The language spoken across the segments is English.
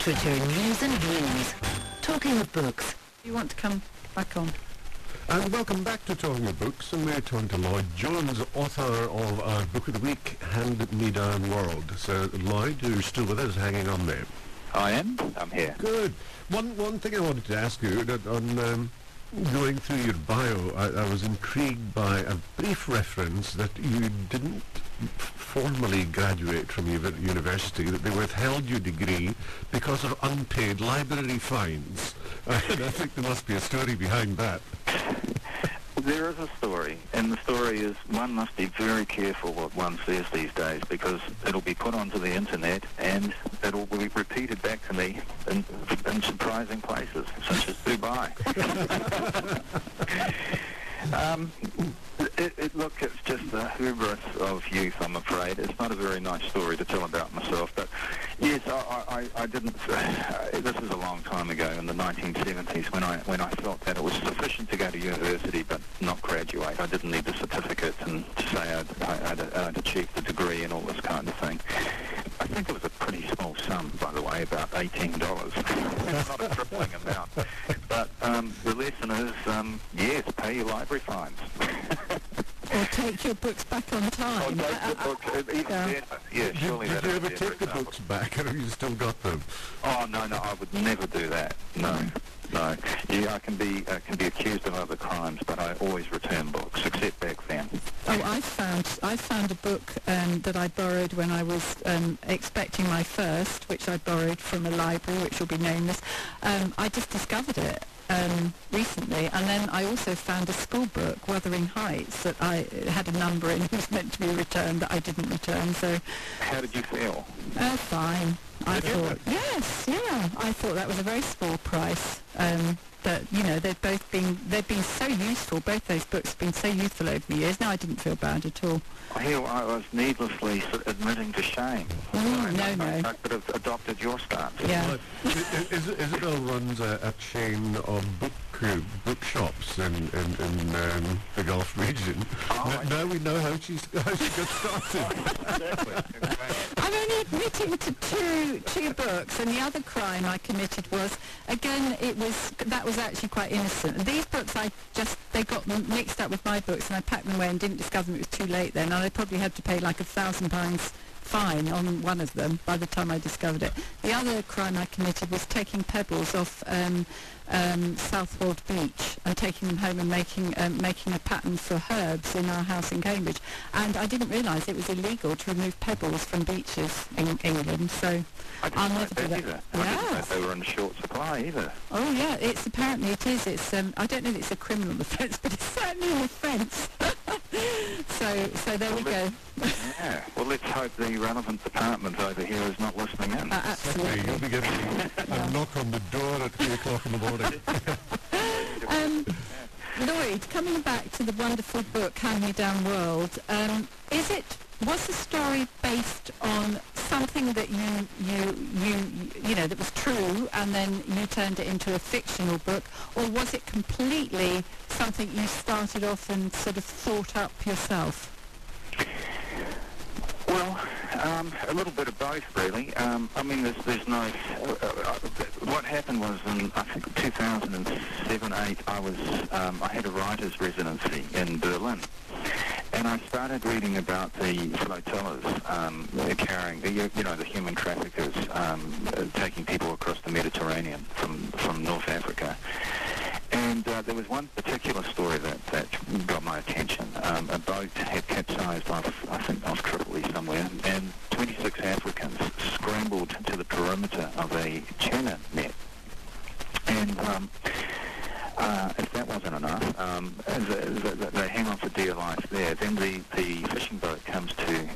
Twitter news and views. Talking of books. You want to come back on? And welcome back to Talking of Books, and we're talking to Lloyd Jones, author of our Book of the Week, Hand Me Down World. So, Lloyd, you're still with us, hanging on there. I am. I'm here. Good. One thing I wanted to ask you, that on going through your bio, I was intrigued by a brief reference that you didn't formally graduate from university, that they withheld your degree because of unpaid library fines. And I think there must be a story behind that. There is a story, and the story is one must be very careful what one says these days, because it'll be put onto the internet and it'll be repeated back to me in surprising places, such as Dubai. Look, it's just the hubris of youth, I'm afraid. It's not a very nice story to tell about myself, but yes, I didn't. This is a long time ago, in the 1970s, when I felt that it was sufficient to go to university but not graduate. I didn't need the certificate and to say I'd achieved the degree and all this kind of thing. I think it was a pretty small sum, by the way, about $18. It's not a crippling amount. But the lesson is, yes, pay your library fines. Or take your books back on time. Yeah, surely Did you ever take the books back, or have you still got them? Oh, no, I would never do that. No. Yeah, I can be accused of other crimes, but I always return books, except back then. Oh, I found a book that I borrowed when I was expecting my first, which I borrowed from a library, which will be nameless. I just discovered it recently, and then I also found a school book, Wuthering Heights, that I had a number in. It was meant to be returned that I didn't return. So, how did you feel? Fine. I thought, I thought that was a very small price. But they've been so useful. Both those books have been so useful over the years. No, I didn't feel bad at all. Here I was needlessly admitting to shame. No. I could have adopted your stance. Yeah. Isabel runs a chain of bookshops in the Gulf region. Now we know how she got started. Exactly. I'm only admitting to two books, and the other crime I committed was, again, that was actually quite innocent. And these books, they got mixed up with my books, and I packed them away and didn't discover them. It was too late then, and I probably had to pay like £1,000 fine on one of them by the time I discovered it. The other crime I committed was taking pebbles off Southwold Beach and taking them home and making a pattern for herbs in our house in Cambridge. And I didn't realise it was illegal to remove pebbles from beaches in England, so I'll never do that. Either. I didn't know they were in short supply either. Oh yeah, apparently it is. It's I don't know if it's a criminal offence, but it's certainly an offence. So there we go. Yeah. Well, let's hope the relevant department over here is not listening in. Absolutely. You'll be getting a knock on the door at 3 o'clock in the morning. Lloyd, coming back to the wonderful book Hand Me Down World, was the story based on something that you know that was true, and then you turned it into a fictional book, or was it completely something you started off and sort of thought up yourself? Well, a little bit of both, really. I mean, there's no... what happened was in, I think, 2007-8, I had a writer's residency in Berlin. And I started reading about the flotillas carrying, the human traffickers taking people across the Mediterranean from North Africa. And there was one particular story that got my attention. A boat had capsized off Tripoli somewhere, and 26 Africans scrambled to the perimeter of a tuna net. And if that wasn't enough, they hang on for dear life there. Then the fishing boat comes to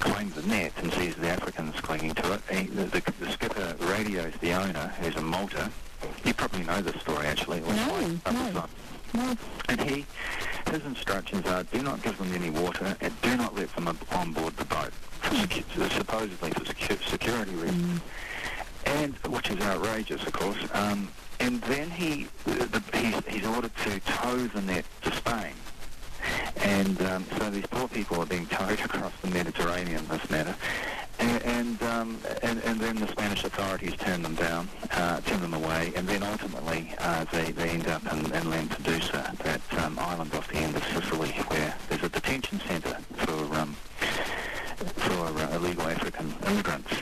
claim the net and sees the Africans clinging to it. The skipper radios the owner, who's a Malta. You probably know this story, actually. No. And his instructions are, do not give them any water and do not let them on board the boat, supposedly for security reasons. And which is outrageous, of course. And then he's ordered to tow the net to Spain. And so these poor people are being towed across the Mediterranean, this matter. and then the Spanish authorities turn them down, turn them away, and then ultimately they end up in Lampedusa, that island off the end of Sicily, where there's a detention centre for illegal African immigrants.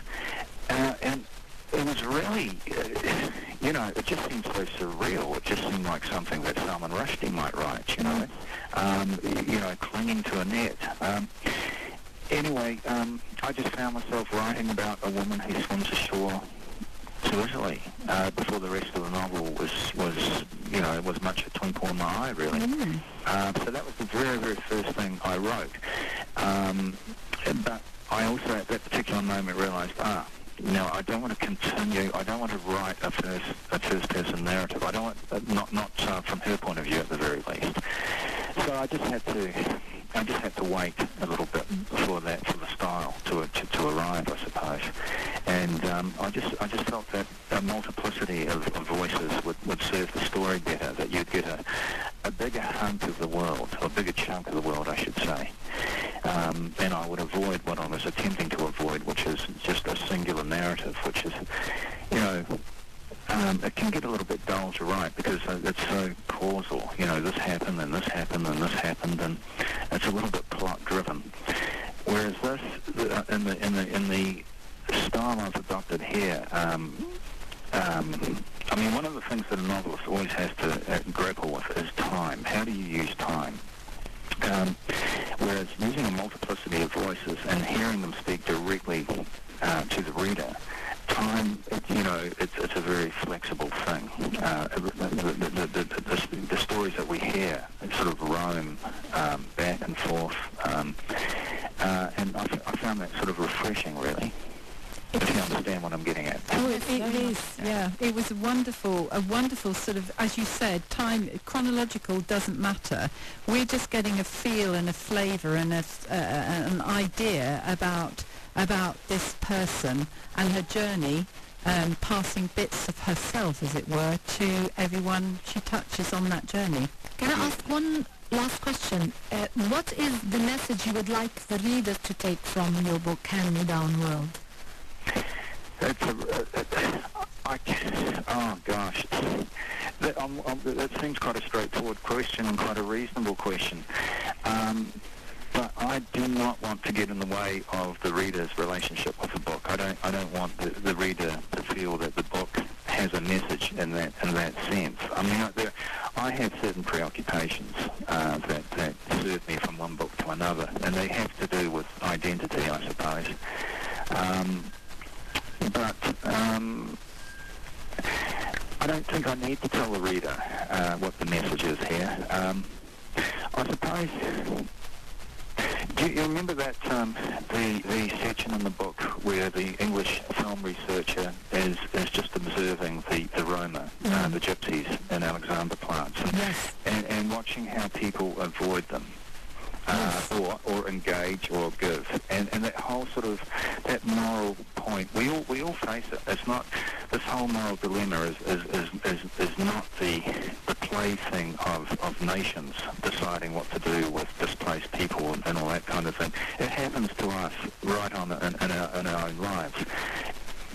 And it was really, it just seemed so surreal. It just seemed like something that Salman Rushdie might write, clinging to a net. Anyway, I just found myself writing about a woman who swims ashore to Italy before the rest of the novel was much a twinkle in my eye, really. So that was the very, very first thing I wrote. But I also, at that particular moment, realised, no, I don't want to continue. I don't want to write a first-person narrative. I don't want, not from her point of view at the very least. So I just had to wait a little bit for the style to arrive, I suppose. And I just felt that a multiplicity of voices would serve the story better. That you'd get a bigger hunk of the world, or a bigger chunk of the world, I should say. And I would avoid what I was attempting to avoid, which is just a singular narrative, which is, it can get a little bit dull to write because it's so causal. This happened and this happened and this happened, and it's a little bit plot-driven. Whereas this, in the style I've adopted here, one of the things that a novelist always has to grapple with is time. How do you use time? Whereas using a multiplicity of voices and hearing them speak directly to the reader, time, it's a very flexible thing. The stories that we hear sort of roam back and forth, and I found that sort of refreshing, really. If you understand what I'm getting at. Oh, it is, yeah. It was a wonderful sort of, as you said, time, chronological doesn't matter. We're just getting a feel and a flavour and an idea about this person and her journey, passing bits of herself, as it were, to everyone she touches on that journey. Can I ask one last question? What is the message you would like the readers to take from your book, Hand Me Down World? Oh gosh, that seems quite a straightforward question and quite a reasonable question. But I do not want to get in the way of the reader's relationship with the book. I don't want the reader to feel that the book has a message in that sense. I have certain preoccupations that serve me from one book to another, and they have to do with identity, I suppose. But I don't think I need to tell the reader what the message is here. I suppose, do you remember that the section in the book where the English film researcher is just observing the Roma, the gypsies in Alexanderplatz, and watching how people avoid them? Or engage or give, and that whole sort of that moral point. We all face it. It's not, this whole moral dilemma is not the plaything of nations deciding what to do with displaced people and all that kind of thing. It happens to us right on in our own lives.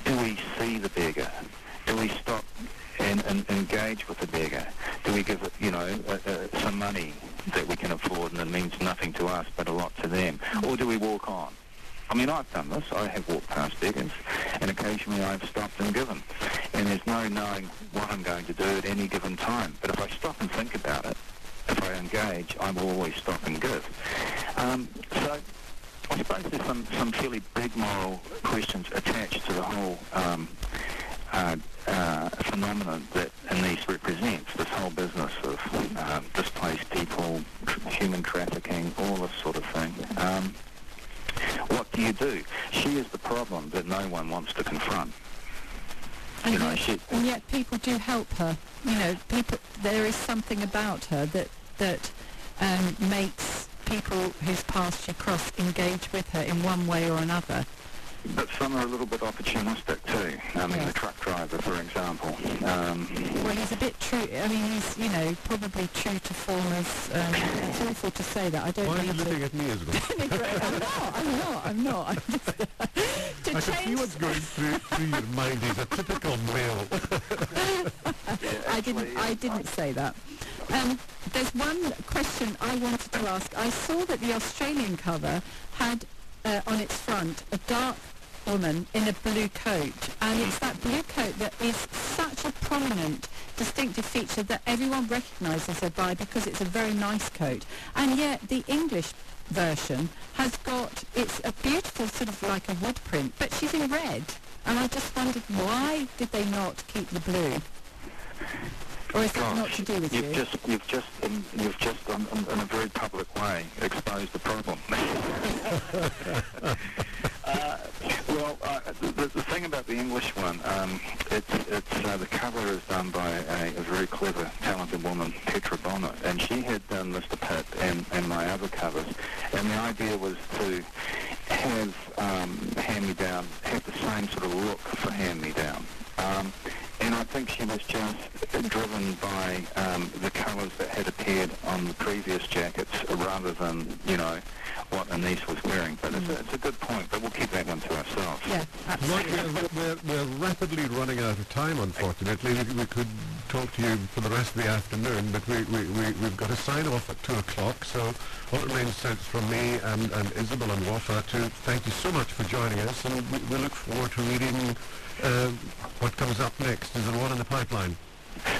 Do we see the beggar? Do we stop and engage with the beggar? Do we give some money that we can afford and it means nothing to us but a lot to them? Or do we walk on? I've done this. I have walked past beggars, and occasionally I've stopped and given. And there's no knowing what I'm going to do at any given time. But if I stop and think about it, if I engage, I will always stop and give. So I suppose there's some fairly big moral questions attached to the whole phenomenon that Anise represents, this whole business of displaced people, human trafficking, all this sort of thing. What do you do? She is the problem that no one wants to confront. And yet people do help her. There is something about her that makes people whose paths she crossed engage with her in one way or another. but some are a little bit opportunistic too. I mean, Yes. the truck driver, for example. Well, he's a bit true. I mean, he's, you know, probably true to form as... it's awful to say that. I don't Why are mean you to... looking at me as well? I'm not. I'm just... to I can see change... what's going through your mind. He's a typical male. I didn't say that. There's one question I wanted to ask. I saw that the Australian cover had on its front a dark woman in a blue coat, and it's that blue coat that is such a prominent, distinctive feature that everyone recognises her by, because it's a very nice coat. And yet the English version has got, it's a beautiful sort of like a wood print, but she's in red. And I just wondered, why did they not keep the blue? Or is that not to do with you? You've just in a very public way exposed the problem. The thing about the English one, it's the cover is done by a very clever, talented woman, Petra Bonner, and she had done Mr. Pitt and my other covers, and the idea was to have Hand-Me-Down have the same sort of look for Hand-Me-Down. And I think she was just driven by the colours that had appeared on the previous jackets rather than, you know, what Anise was wearing. But it's a good point, but we'll keep that one to ourselves. Yeah, absolutely. Right, we're rapidly running out of time, unfortunately. We could talk to you for the rest of the afternoon, but we've got to sign off at 2 o'clock, so all that remains sense from me and Isabel and Wafa to thank you so much for joining us, and we look forward to reading what comes up next. Is there one in the pipeline?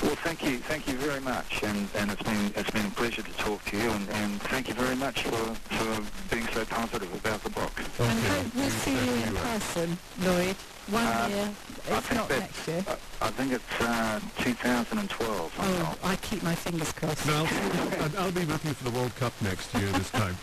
Well, thank you very much, and it's been a pleasure to talk to you, and thank you very much for being so positive about the book. Okay. And hope we'll see you in person, Lloyd. One year, if not that- next year. I think it's 2012. Oh, I keep my fingers crossed. No, I'll be with you for the World Cup next year this time.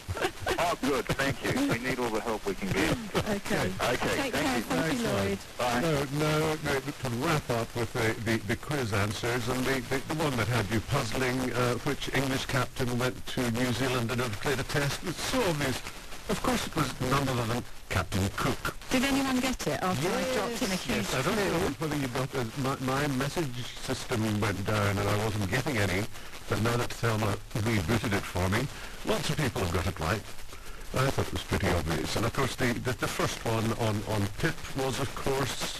Oh, good. Thank you. We need all the help we can get. Okay. Okay. Take care. Thank you, Lloyd. Bye. No, to wrap up with the quiz answers, and the one that had you puzzling, which English captain went to New Zealand and had played a test, was so obvious. Of course it was none other than Captain Cook. Did anyone get it after I dropped in a huge I don't know clue? whether you got my message system went down and I wasn't getting any, but now that Thelma rebooted it for me, lots of people have got it right. I thought it was pretty obvious. And of course the first one on Pip was of course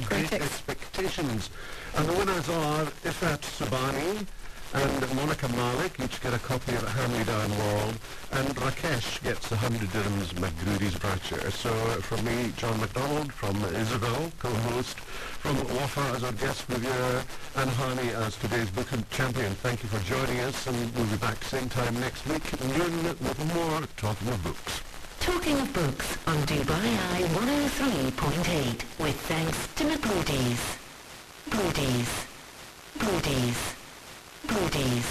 Great Expectations. And the winners are Ifat Subani and Monica Malik, each get a copy of Hand-Me-Down World, and Rakesh gets the 100 dirhams McGrody's voucher. So from me, John MacDonald, from Isabel, co-host, from Wafa as our guest reviewer, and Hani as today's book champion, thank you for joining us, and we'll be back same time next week, noon, with more Talking of Books. Talking of Books on Dubai Eye 103.8, with thanks to McGrody's. Brody's.